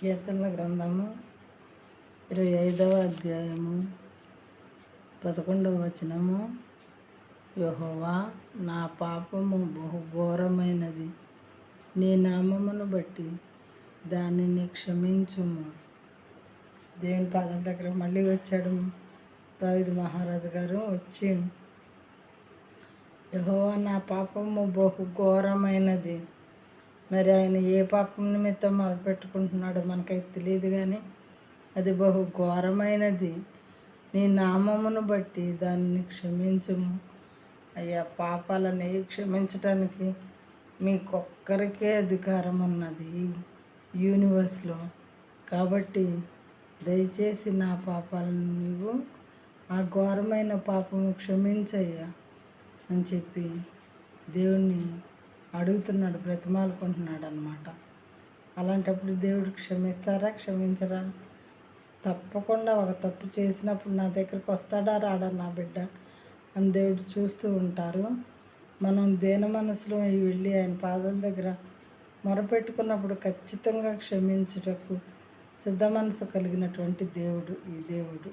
కీర్తనల గ్రంథము 25వ అధ్యాయము 11వ వచనము. యెహోవా, నా పాపము బహుఘోరమైనది, నీ నామమును బట్టి దానిని క్షమించుము. దేవుని పాదాల దగ్గర మళ్ళీ వచ్చాడు దావీదు మహారాజు గారు. వచ్చి, యెహోవా, నా పాపము బహుఘోరమైనది. మరి ఆయన ఏ పాపం నిమిత్తం మొరపెట్టుకుంటున్నాడో మనకైతే తెలియదు, కానీ అది బహు ఘోరమైనది. నీ నామమును బట్టి దానిని క్షమించుము. అయ్యా, పాపాలని క్షమించటానికి మీకొక్కరికే అధికారం ఉన్నది యూనివర్స్లో. కాబట్టి దయచేసి నా పాపాలను నీవు, ఆ ఘోరమైన పాపము క్షమించయ్యా అని చెప్పి దేవుణ్ణి అడుగుతున్నాడు, బ్రతిమాలుకుంటున్నాడు అన్నమాట. అలాంటప్పుడు దేవుడు క్షమిస్తారా, క్షమించరా? తప్పకుండా ఒక తప్పు చేసినప్పుడు నా దగ్గరికి వస్తాడా రాడా నా బిడ్డ అని దేవుడు చూస్తూ ఉంటారు. మనం దేన మనసులో వెళ్ళి ఆయన పాదాల దగ్గర మొరపెట్టుకున్నప్పుడు ఖచ్చితంగా క్షమించుటకు సిద్ధ మనసు కలిగినటువంటి దేవుడు ఈ దేవుడు.